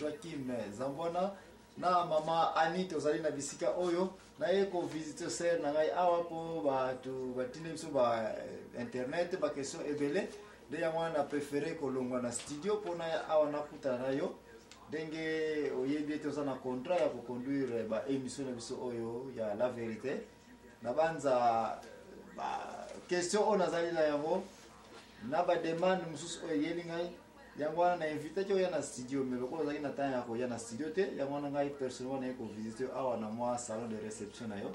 Joachim Zambona na mama Anita ozali na bisika oyo na yeko visiter ser na ngai awa po batu batinde biso ba internet ba question ebele de ya mwana préféré kolongwa na studio pona ya awa nakuta na yo denge oyebi toza na contrat ya ko conduire ba émission na biso oyo ya la vérité na banza ba question on azali na yango na ba demande mususu oyo yeli ngai yango wana na invité yo na studio mais lokolo zaki na tanya yako ya na studio te yango wana ngai personnellement na ko visiter awa na moi salon de réception na yo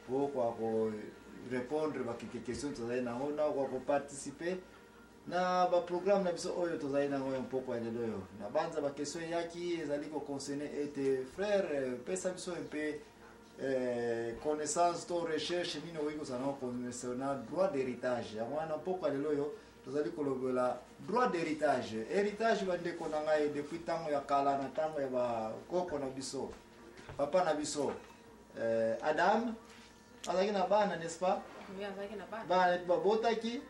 pour quoi ko répondre ba quelques questions tozali na ngo na ko participer na ba programme na biso oyo tozali na ngo un peu kwa lelo yo na banza ba question yaki ezali ko concerner et frère pesa biso un peu connaissance to recherche mino wiko sana concernant droit d'héritage yango wana po kwa lelo yo tozali kolobola droit d'héritage héritage bande kona ngai depuis tango ya kala na tango ya ba koko na biso papa na biso Adam azaki na bana n'est-ce pas oui azaki na bana bana ba botaki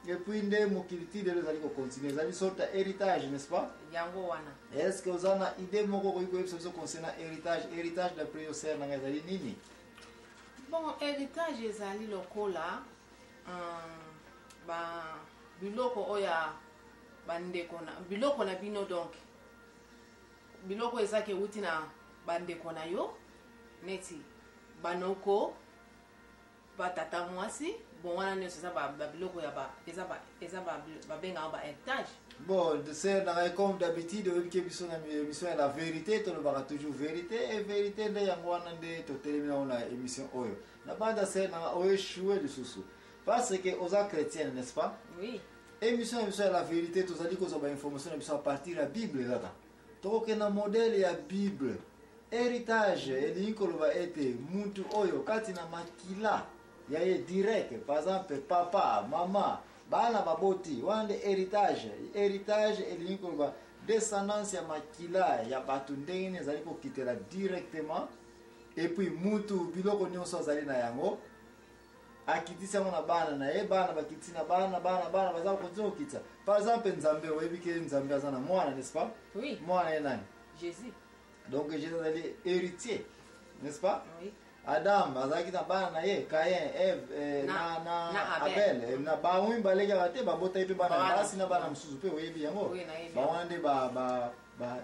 et puis nde mokiliti de zali ko continuer zali sorta héritage n'est-ce pas yango wana est-ce que vous ana idée moko ko iko episode concernant héritage d'après yo ser na ngai zali nini bon héritage ezali lokola ba biloko oya bandeko na biloko na bino donc biloko ezake uti na bandeko na yo neti banoko batata mwasi bon wana ne ça ba biloko ya ba eza ba benga ba héritage bon de ser na comme d'habitude au que biso na émission la vérité to le bara toujours vérité et vérité nde yango wana nde to terminer na émission oyo na banda ser na oyo chouer de susu parce que aux chrétiens n'est-ce pas oui émission la vérité tozali kozoba information na biso à partir la Bible kaka tokoke na modèle ya Bible héritage elingi koloba ete muntu oyo kati na makila ya ye direct par exemple papa mama bana baboti wande héritage elingi koloba descendance ya makila ya batu ndenge ezali kokitela directement et puis mutu biloko nyonso azali na yango akitisa mona bana na ye bana bakitisi na bana baza kokontinue kokitisa par exemple nzambe oyebike nzambe aza na mwana n'est-ce pas oui mwana ye nani Jésus donc Jésus est héritier n'est-ce pas oui Adam azalaki na bana na ye Caïn Ève na Abel na bawi baleka te babota pe bana basi na bana mususu pe oyebi yango bawana nde ba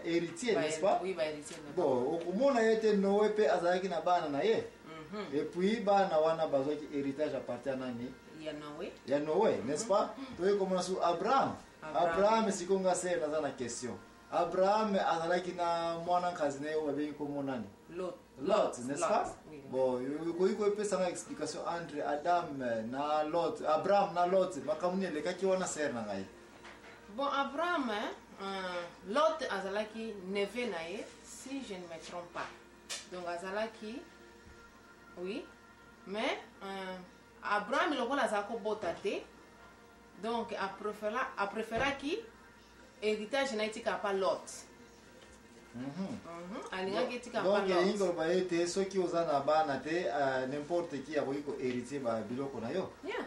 héritier n'est-ce pas oui ba héritier bon okomona ye te Noé pe azalaki na bana na ye et puis bana wana bazwaki héritage à partir nani ya Noé n'est-ce pas toi comment sur Abraham sikonga se na na question Abraham azalaki na mwana kazi na yo babengi komo nani Lot n'est-ce pas bon ko pesa na explication entre Adam na Lot Abraham na Lot makamuni lekaki wana ser na ngai bon Abraham Lot azalaki neveu na ye si je ne me trompe pas donc azalaki oui mais Abraham lokola azako bota te donc a préféra qui héritage na itika pa Lot alingaki tika pa Lot donc ingo ba ete soki ozana bana te n'importe qui akoki héritier ba biloko na yo yeah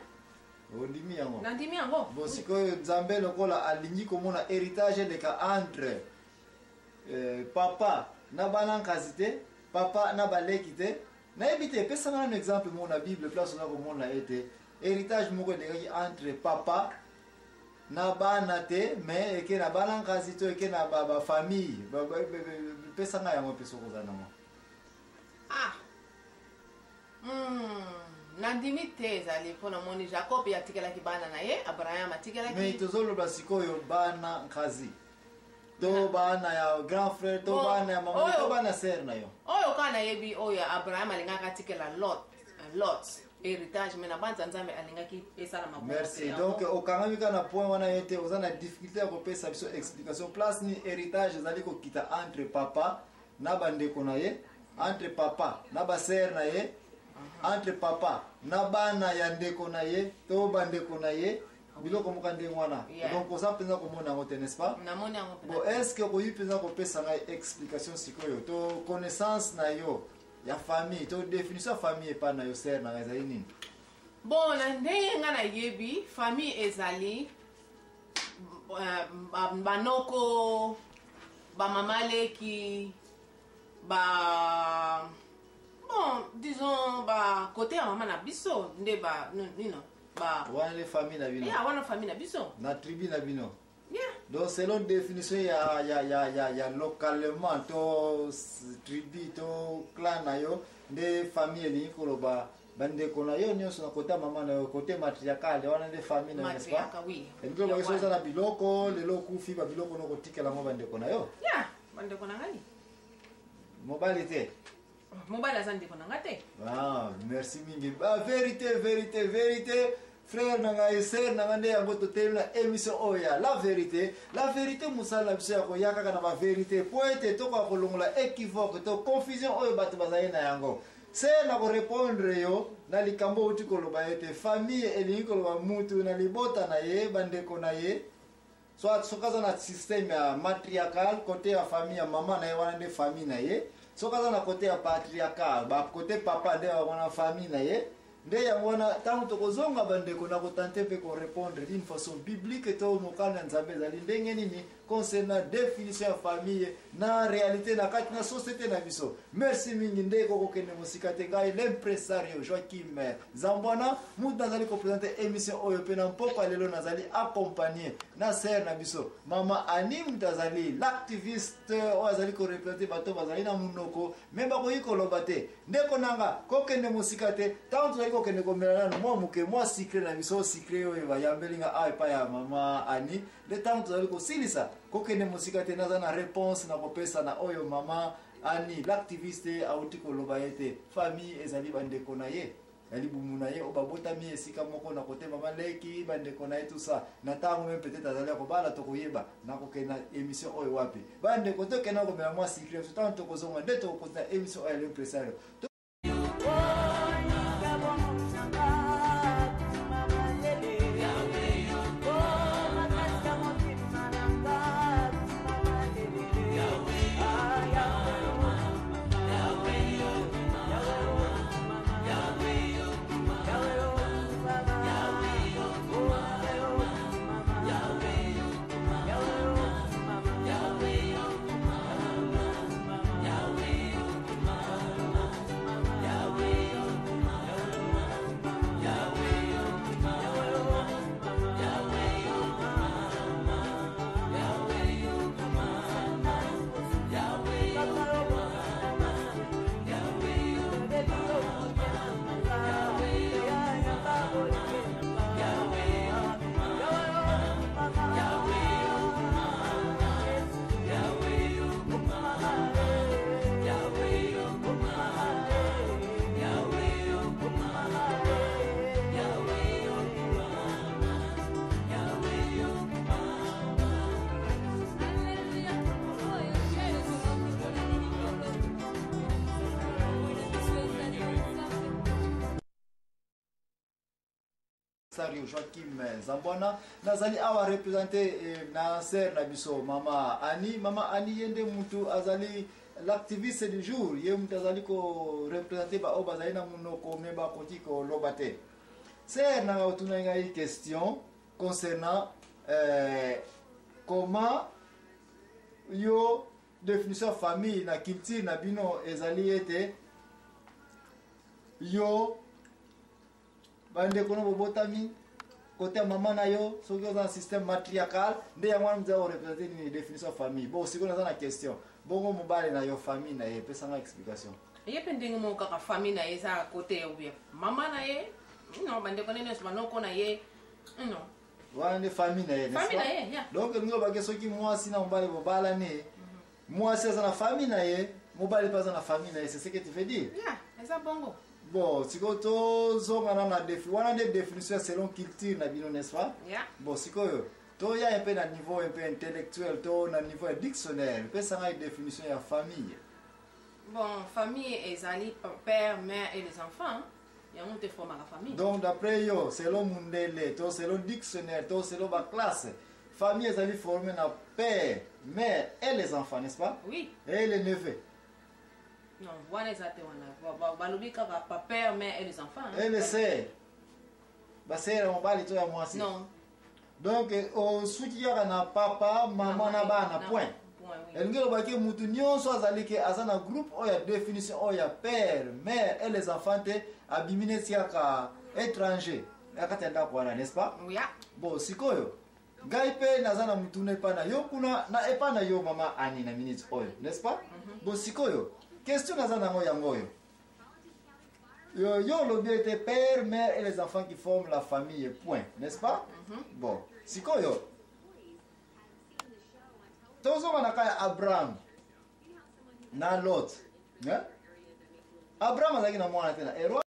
ondimi yango nandimi yango bon sikoyo nzambe lokola alingi komona héritage leka entre papa na bana nkazi te papa na baleki te na ebite pesa na un exemple mon na Bible place na komona ete héritage moko dekaki entre papa na bana te mais eke na bana nkazi to eke na ba famille pesa na yango pesa ko zana mo nandimi te ezali mpona moni Jacob yatikelaki bana na ye Abraham atikelaki mais tozoloba sikoyo bana nkazi to bana ya grand frère to bana ya mama to bana sœur na yo oyo kana yebi oyo Abraham alingaka atikela Lot héritage mais na banza nzambe alingaki esala maboko merci donc okangami kana point wana yete ozana difficulté ya kopesa biso explication place ni héritage ezali kokita entre papa na bandeko na ye entre papa na ba sœur na ye entre papa na bana ya ndeko na ye to bandeko na ye biloko moka ndenge wana donc oza mpenza komona yango te n'est-ce pas bon est-ce que okoyi mpenza kopesa ngai explication sikoyo to connaissance na yo ya famille to définition ya famille epa na yo ser na ngai ezali nini bon na ndenge nga na yebi famille ezali banoko ba mamale qui ba bon disons ba côté ya mama na biso nde ba nino ba wana les familles na bino ya wana famille na biso na tribu na bino. yeah. Donc selon définition ya localement to tribu to clan na yo nde famille ni koloba bande kona yo nyonso na kota mama na yo côté matriarcal wana nde famille na n'est-ce pas? Oui. Et donc ba so na biloko lelo kufi ba biloko no kotikela mo bande kona yo. Yeah, bande kona ngai. Mobile te. Mobile azande kona ngate. Ah, merci mingi. Ba vérité. Frère nanga et sœur nanga nde yango totelela émission oya la vérité musala biso ya koyaka kana ba vérité po ete to kwa kolongola équivoque to confusion oyo bato bazali na yango se na ko répondre yo na likambo uti koloba ete famille elingi koloba mutu na libota na ye bandeko na ye soit sokaza na système ya matriarcal côté ya famille ya mama na ye wana nde famille na ye sokaza na côté ya patriarcal ba côté papa nde wana famille na ye nde yango wana ntango tokozonga bandeko na kotante mpe korépondre d'une façon biblique to mokano ya nzambe ezali ndenge nini concernant définition ya famille na réalité na kati na société na biso. Merci mingi nde kokokende mosika te ngai l'impresario Joachim Zambwana mutu nazali kopresente émission oyo mpe na mpoko lelo nazali accompagné na sœur na biso mama Annie mutu azali l'activiste oyo azali korepresente bato bazali na munoko me bakoki koloba te ndeko nanga kokende mosika te ntango tozali kokende komela nano mwa moke mwa sikre na biso sikre oyo bayambelinga awa epai ya mama Annie nde ntango tozali kosilisa kokende mosika te naza na réponse na kopesa na oyo mama Annie l'activiste auti koloba ete famille ezali bandeko na ye yali bumu na ye o babotami esika moko na kote mama leki bandeko na ye tout ça na ntango même peut-être azali akobala tokoyeba na kokenda émission oyo wapi bandeko tokenda komela mwa sikre so ntango tokozonga nde tokokontina émission oyo ya l'impresario. Sario Joachim Zambwana nazali awa représenter na sœur na biso mama Annie yende mutu azali l'activiste du jour ye mutu azali ko représenter ba o bazali na munoko meba koti ko lobate sœur na otuna ngai question concernant comment yo définition famille na culture na bino ezali ete yo bande kono bobotami côté maman na yo soki oza na système matriarcal nde yango wana mza représenter ni définition famille bon sikoyo naza na question bongo mobali na yo famille na ye pesanga explication ye pe ndenge mo kaka famille na ye eza côté ya ubia mama na ye non bande kono nyonso banoko na ye non wana nde famille na ye famille na ye yeah. Donc elingi obake soki mwasi na mobali bobalani mwasi aza na famille na ye mobali mpe aza na famille na ye c'est ce que tu veux dire yeah eza bongo. Bon, siko to zonga na wana des définitions selon culture na bino n'est-ce pas? Yeah. Bon, siko yo. To ya un peu na niveau un peu intellectuel, to na niveau dictionnaire, peut ça une définition ya famille. Bon, famille ezali père, mère et les enfants. Il y a monté forme à la famille. Donc d'après yo, selon Mundele, to selon dictionnaire, to selon ba classe, famille ezali formée na père, mère et les enfants, n'est-ce pas? Oui. Et les neveux. Non, voilà exactement. Balubika va père, mère et les enfants. Et les sœurs. Ba sœur on bali to ya mwasi. Non. Donc au soutien na papa, maman na bana point. Point oui. elingi lobaki mutu nyonso azali ke aza na groupe oyo ya définition oyo ya père mère et les enfants te abimi neti kaka étranger na kati ya ndako wana, n'est-ce pas? Oui. Bon sikoyo ngai mpe naza na mutuna epa na yo kuna na epa na yo mama Ani na minute oyo, n'est-ce pas? Bon sikoyo question naza nango yango oyo yo lobi ete père mère et les enfants qui forment la famille, point, n'est-ce pas? Bon sikoyo tozo manaka ya Abraham na Lot, Abraham azalaki na mwana te na Ero